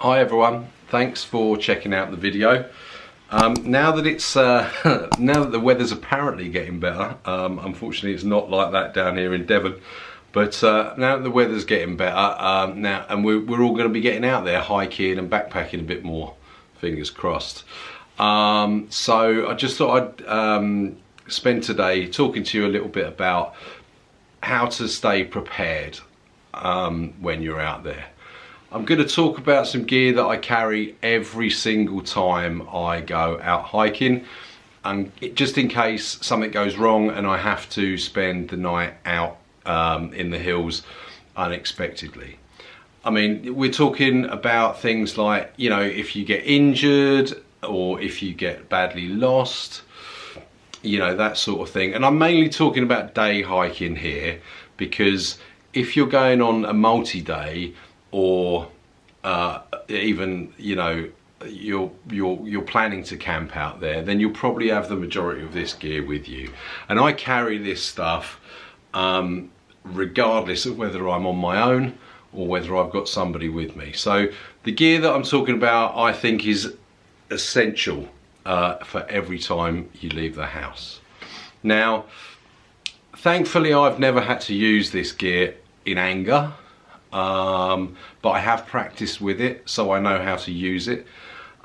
Hi everyone, thanks for checking out the video. Now that it's now that the weather's apparently getting better, unfortunately it's not like that down here in Devon, but now that the weather's getting better, now and we're all going to be getting out there hiking and backpacking a bit more, fingers crossed. So I just thought I'd spend today talking to you a little bit about how to stay prepared when you're out there. I'm going to talk about some gear that I carry every single time I go out hiking, and just in case something goes wrong and I have to spend the night out in the hills unexpectedly. I mean, we're talking about things like, you know, if you get injured or if you get badly lost, you know, that sort of thing. And I'm mainly talking about day hiking here, because if you're going on a multi-day, or even, you know, you're planning to camp out there, then you'll probably have the majority of this gear with you. And I carry this stuff regardless of whether I'm on my own or whether I've got somebody with me. So the gear that I'm talking about, I think, is essential for every time you leave the house. Now, thankfully I've never had to use this gear in anger. But I have practiced with it, so I know how to use it.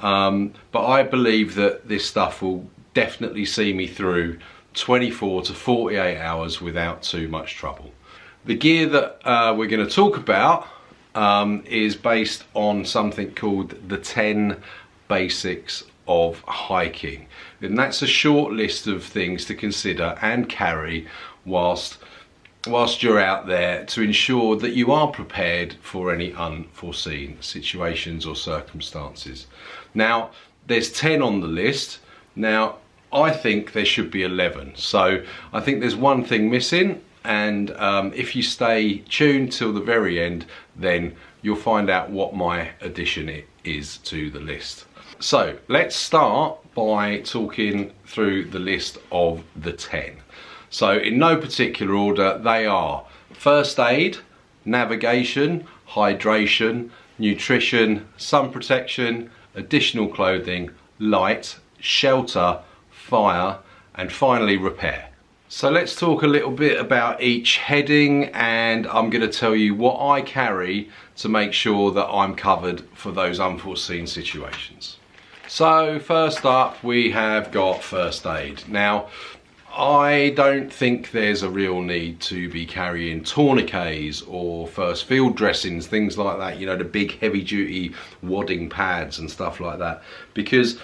But I believe that this stuff will definitely see me through 24 to 48 hours without too much trouble. The gear that we're going to talk about is based on something called the 10 basics of hiking. And that's a short list of things to consider and carry whilst you're out there, to ensure that you are prepared for any unforeseen situations or circumstances. Now, there's 10 on the list. Now, I think there should be 11. So I think there's one thing missing, and if you stay tuned till the very end, then you'll find out what my addition is to the list. So let's start by talking through the list of the 10. So in no particular order, they are first aid, navigation, hydration, nutrition, sun protection, additional clothing, light, shelter, fire, and finally repair. So let's talk a little bit about each heading, and I'm going to tell you what I carry to make sure that I'm covered for those unforeseen situations. So first up, we have got first aid. Now, I don't think there's a real need to be carrying tourniquets or first field dressings, things like that, you know, the big heavy duty wadding pads and stuff like that, because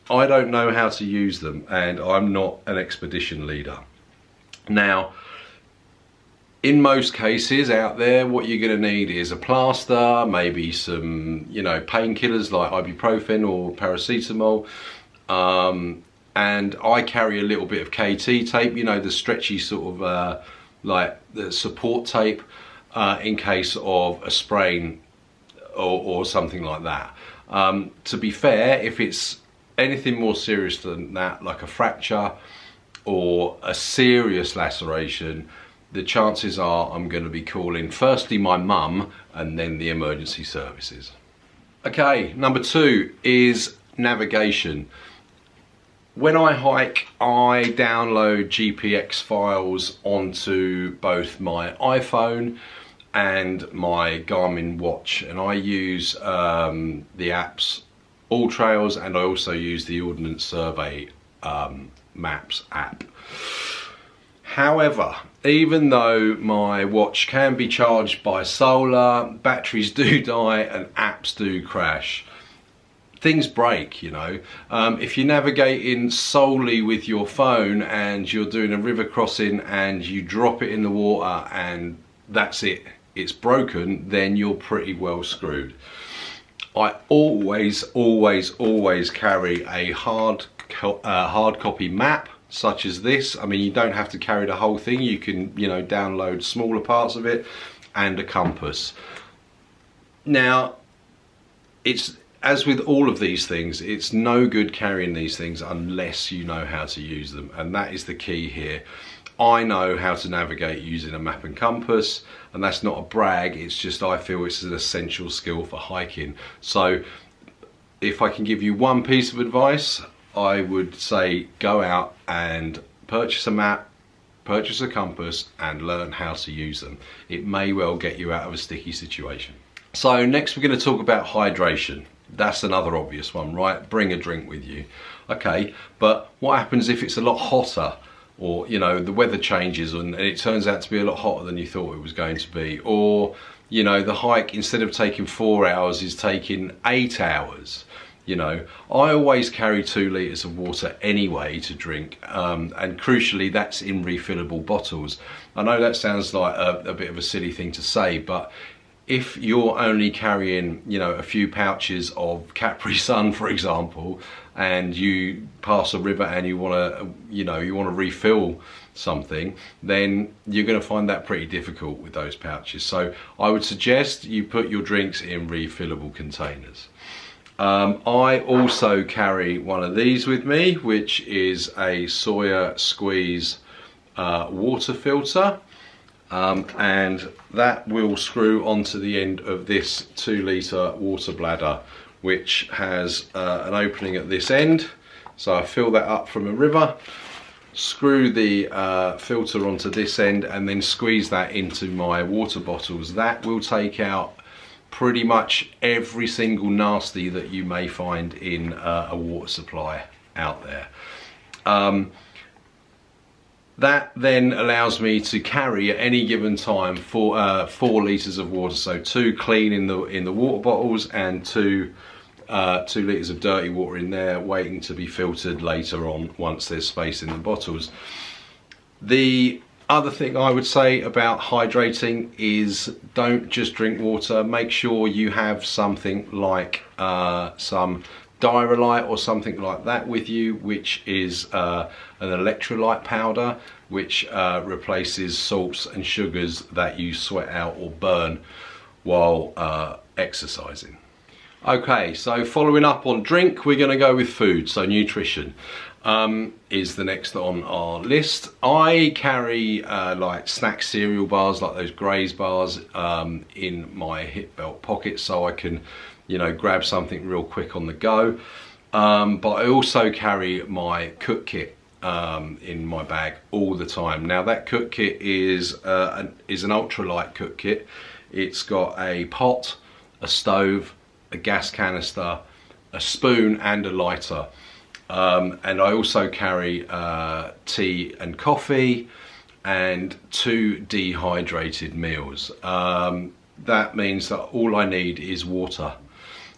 I don't know how to use them and I'm not an expedition leader. Now, in most cases out there, what you're going to need is a plaster, maybe some, you know, painkillers like ibuprofen or paracetamol, and I carry a little bit of KT tape, you know, the stretchy sort of like the support tape in case of a sprain or something like that. To be fair, if it's anything more serious than that, like a fracture or a serious laceration, the chances are I'm going to be calling firstly my mum and then the emergency services. Okay, number 2 is navigation. When I hike, I download GPX files onto both my iPhone and my Garmin watch, and I use the apps All Trails, and I also use the Ordnance Survey Maps app. However, even though my watch can be charged by solar, batteries do die and apps do crash. Things break, you know. If you're navigating solely with your phone and you're doing a river crossing and you drop it in the water and that's it, it's broken, then you're pretty well screwed. I always carry a hard copy map such as this. I mean, you don't have to carry the whole thing. You can, you know, download smaller parts of it, and a compass. Now, it's as with all of these things, it's no good carrying these things unless you know how to use them, and that is the key here. I know how to navigate using a map and compass, and that's not a brag, it's just I feel it's an essential skill for hiking. So if I can give you one piece of advice, I would say go out and purchase a map, purchase a compass, and learn how to use them. It may well get you out of a sticky situation. So next we're going to talk about hydration. That's another obvious one, right? Bring a drink with you. Okay, but what happens if it's a lot hotter, or you know, the weather changes and it turns out to be a lot hotter than you thought it was going to be, or you know, the hike instead of taking 4 hours is taking 8 hours. You know, I always carry 2 litres of water anyway to drink, and crucially that's in refillable bottles. I know that sounds like a bit of a silly thing to say, but if you're only carrying, you know, a few pouches of Capri Sun, for example, and you pass a river and you want to, you know, you want to refill something, then you're going to find that pretty difficult with those pouches. So I would suggest you put your drinks in refillable containers. I also carry one of these with me, which is a Sawyer Squeeze water filter. And that will screw onto the end of this 2 litre water bladder, which has an opening at this end. So I fill that up from a river, screw the filter onto this end, and then squeeze that into my water bottles. That will take out pretty much every single nasty that you may find in a water supply out there. That then allows me to carry at any given time 4 litres of water, so 2 clean in the water bottles and 2 litres of dirty water in there, waiting to be filtered later on once there's space in the bottles. The other thing I would say about hydrating is don't just drink water. Make sure you have something like some Diarrhea or something like that with you, which is an electrolyte powder, which replaces salts and sugars that you sweat out or burn while exercising. Okay, so following up on drink, we're going to go with food, so nutrition is the next on our list. I carry like snack cereal bars, like those Graze bars, in my hip belt pocket, so I can, you know, grab something real quick on the go. But I also carry my cook kit in my bag all the time. Now that cook kit is an ultralight cook kit. It's got a pot, a stove, a gas canister, a spoon and a lighter. And I also carry tea and coffee and 2 dehydrated meals. That means that all I need is water,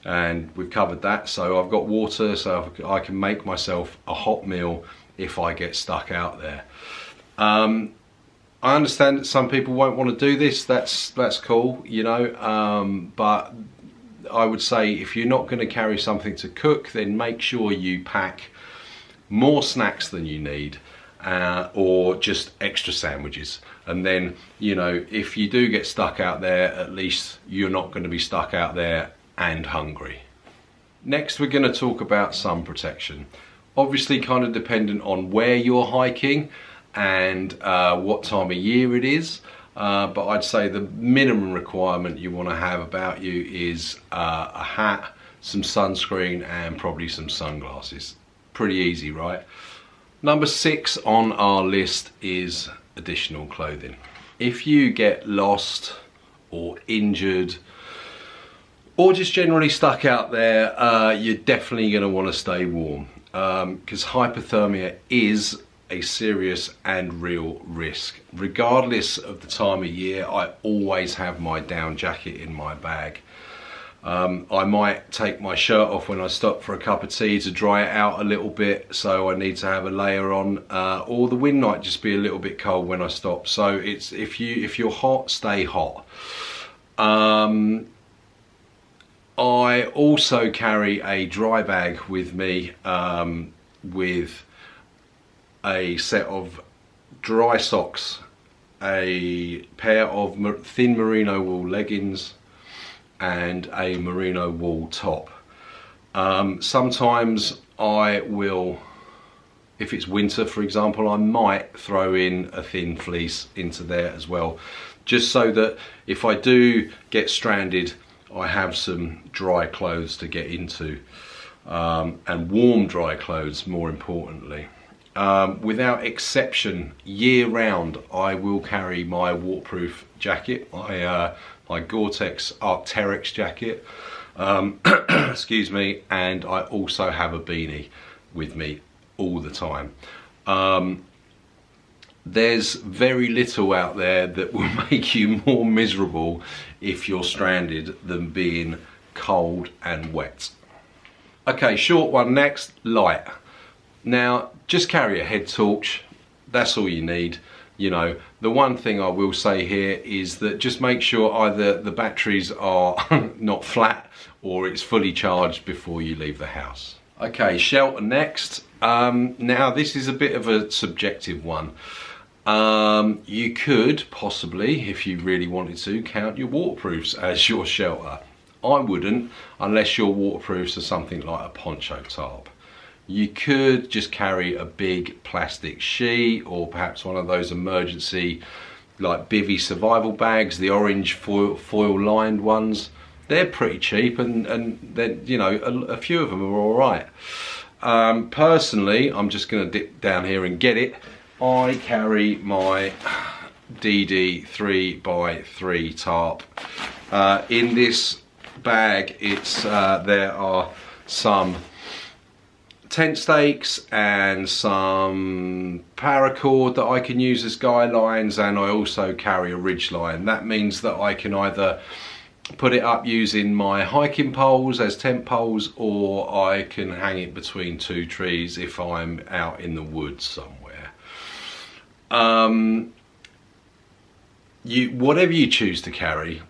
and we've covered that. So I've got water, so I can make myself a hot meal if I get stuck out there. I understand that some people won't want to do this. That's cool, you know, but I would say if you're not going to carry something to cook, then make sure you pack more snacks than you need, or just extra sandwiches. And then, you know, if you do get stuck out there, at least you're not going to be stuck out there and hungry. Next, we're going to talk about sun protection. Obviously kind of dependent on where you're hiking and what time of year it is. But I'd say the minimum requirement you want to have about you is a hat, some sunscreen, and probably some sunglasses. Pretty easy, right? Number 6 on our list is additional clothing. If you get lost or injured or just generally stuck out there, you're definitely going to want to stay warm, because hypothermia is a serious and real risk. Regardless of the time of year, I always have my down jacket in my bag. I might take my shirt off when I stop for a cup of tea to dry it out a little bit, so I need to have a layer on, or the wind might just be a little bit cold when I stop. So it's if you're hot, stay hot. I also carry a dry bag with me, with a set of dry socks, a pair of thin merino wool leggings, and a merino wool top. Sometimes I will, if it's winter for example, I might throw in a thin fleece into there as well, just so that if I do get stranded I have some dry clothes to get into, and warm dry clothes more importantly. Without exception, year round I will carry my waterproof jacket, my Gore-Tex Arc'teryx jacket, excuse me, and I also have a beanie with me all the time. There's very little out there that will make you more miserable if you're stranded than being cold and wet. Okay, short one next, light. Now, just carry a head torch, that's all you need. You know, the one thing I will say here is that just make sure either the batteries are not flat or it's fully charged before you leave the house. Okay, shelter next. Now this is a bit of a subjective one. You could possibly, if you really wanted to, count your waterproofs as your shelter. I wouldn't, unless your waterproofs are something like a poncho tarp. You could just carry a big plastic sheet, or perhaps one of those emergency like bivvy survival bags, the orange foil lined ones. They're pretty cheap, and then, you know, a few of them are all right. Personally, I'm just going to dip down here and get it. I carry my DD 3x3 tarp. In this bag, there are some tent stakes and some paracord that I can use as guy lines, and I also carry a ridge line. That means that I can either put it up using my hiking poles as tent poles, or I can hang it between two trees if I'm out in the woods somewhere. Whatever you choose to carry,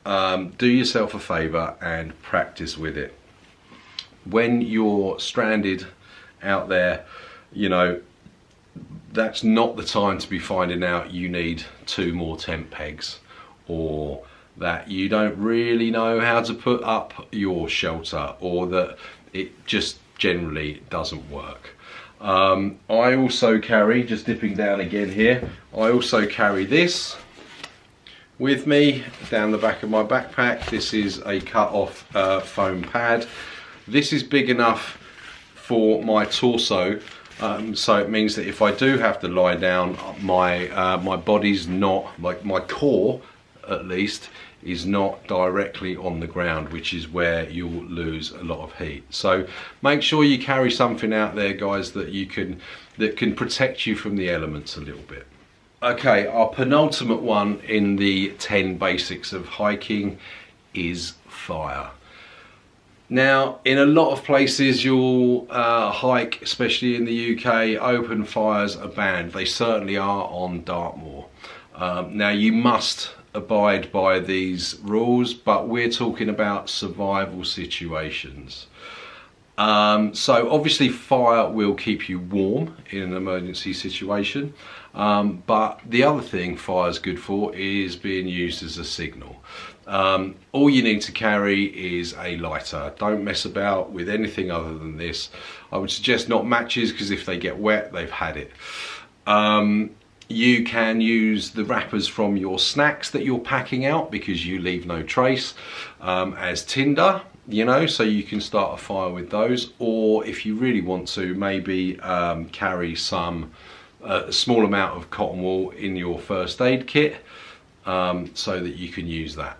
do yourself a favour and practice with it. When you're stranded out there, you know, that's not the time to be finding out you need 2 more tent pegs, or that you don't really know how to put up your shelter, or that it just generally doesn't work. I also carry, just dipping down again here, I also carry this with me down the back of my backpack. This is a cut off foam pad. This is big enough for my torso, so it means that if I do have to lie down, my body's not, like my core at least, is not directly on the ground, which is where you'll lose a lot of heat. So make sure you carry something out there, guys, that can protect you from the elements a little bit. Okay, our penultimate one in the 10 basics of hiking is fire. Now, in a lot of places you'll hike, especially in the UK, open fires are banned. They certainly are on Dartmoor. Now, you must abide by these rules, but we're talking about survival situations. So obviously fire will keep you warm in an emergency situation, but the other thing fire's good for is being used as a signal. All you need to carry is a lighter. Don't mess about with anything other than this. I would suggest not matches, because if they get wet, they've had it. You can use the wrappers from your snacks that you're packing out, because you leave no trace, as tinder, you know, so you can start a fire with those. Or if you really want to, maybe carry a small amount of cotton wool in your first aid kit, so that you can use that.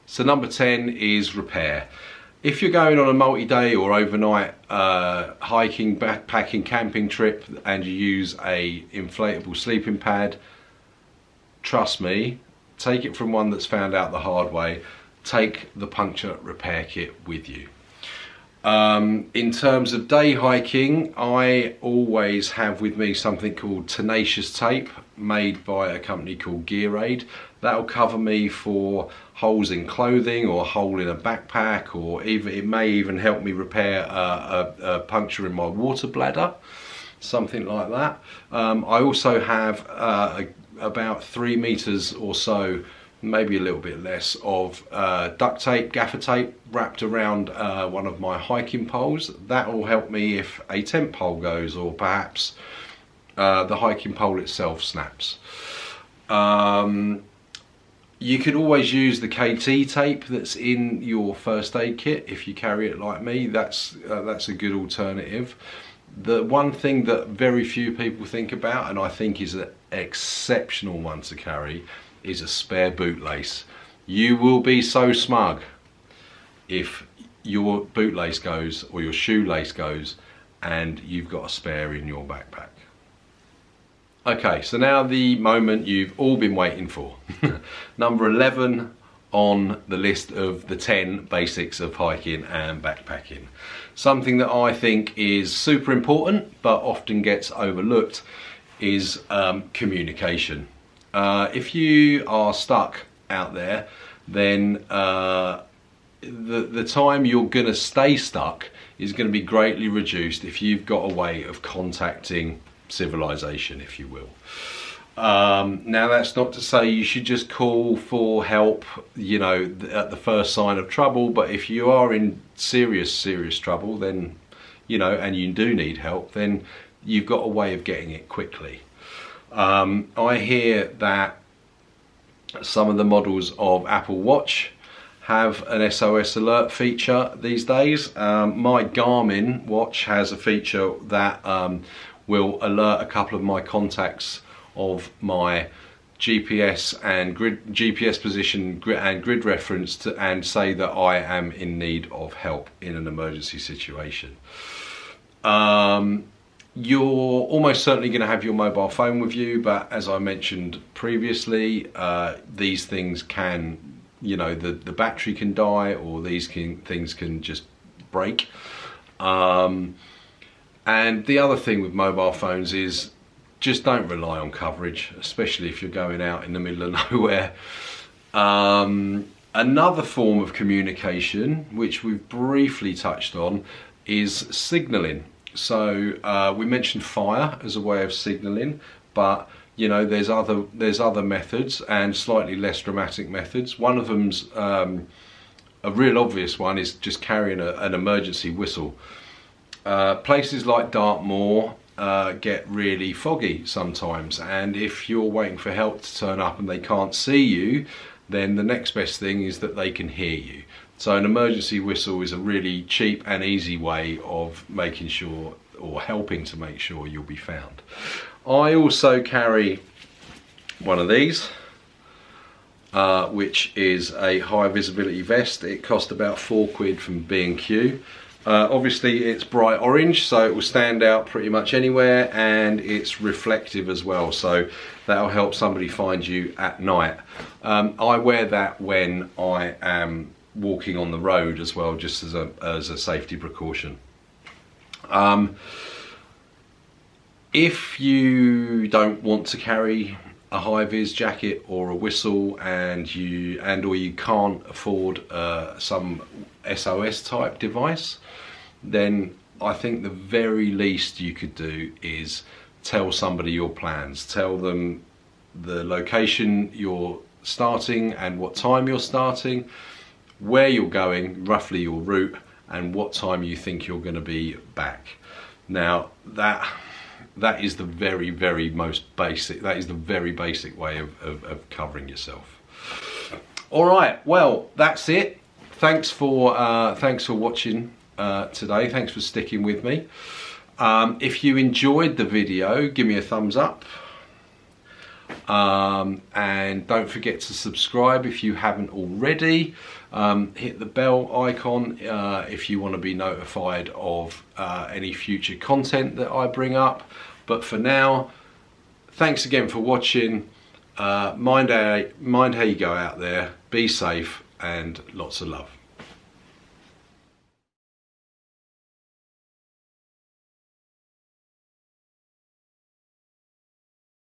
So number 10 is repair. If you're going on a multi-day or overnight hiking, backpacking, camping trip, and you use a inflatable sleeping pad, trust me, take it from one that's found out the hard way. Take the puncture repair kit with you. In terms of day hiking, I always have with me something called tenacious tape, made by a company called Gear Aid. That'll cover me for holes in clothing, or a hole in a backpack, or even it may even help me repair a puncture in my water bladder, something like that. I also have about 3 meters or so maybe a little bit less, of duct tape, gaffer tape wrapped around one of my hiking poles. That will help me if a tent pole goes, or perhaps the hiking pole itself snaps. You could always use the KT tape that's in your first aid kit if you carry it like me. That's a good alternative. The one thing that very few people think about, and I think is an exceptional one to carry, is a spare bootlace. You will be so smug if your bootlace goes or your shoelace goes and you've got a spare in your backpack. Okay, so now the moment you've all been waiting for. Number 11 on the list of the 10 basics of hiking and backpacking. Something that I think is super important but often gets overlooked is communication. If you are stuck out there, then the time you're gonna stay stuck is gonna be greatly reduced if you've got a way of contacting civilization, if you will. Now that's not to say you should just call for help, you know, at the first sign of trouble, but if you are in serious trouble, then, you know, and you do need help, then you've got a way of getting it quickly. I hear that some of the models of Apple Watch have an SOS alert feature these days. My Garmin watch has a feature that will alert a couple of my contacts of my GPS and GPS position and grid reference and say that I am in need of help in an emergency situation. You're almost certainly going to have your mobile phone with you, but as I mentioned previously, these things can, you know, the battery can die, or these things can just break. And the other thing with mobile phones is just don't rely on coverage, especially if you're going out in the middle of nowhere. Another form of communication, which we've briefly touched on, is signalling. So we mentioned fire as a way of signalling, but you know, there's other methods and slightly less dramatic methods. One of them's a real obvious one is just carrying an emergency whistle. Places like Dartmoor get really foggy sometimes, and if you're waiting for help to turn up and they can't see you, then the next best thing is that they can hear you. So an emergency whistle is a really cheap and easy way of making sure, or helping to make sure, you'll be found. I also carry one of these, which is a high visibility vest. It cost about £4 from B&Q. Obviously it's bright orange, so it will stand out pretty much anywhere, and it's reflective as well, so that'll help somebody find you at night. I wear that when I am walking on the road as well, just as a safety precaution. If you don't want to carry a high-vis jacket or a whistle, or you can't afford some SOS type device, then I think the very least you could do is tell somebody your plans. Tell them the location you're starting and what time you're starting, where you're going, roughly your route, and what time you think you're going to be back. Now that is the very most basic, that is the very basic way of covering yourself. All right, well, that's it. Thanks for watching today. Thanks for sticking with me. If you enjoyed the video, give me a thumbs up. And don't forget to subscribe if you haven't already. Hit the bell icon if you want to be notified of any future content that I bring up. But for now, thanks again for watching. Mind how you go out there, be safe, and lots of love.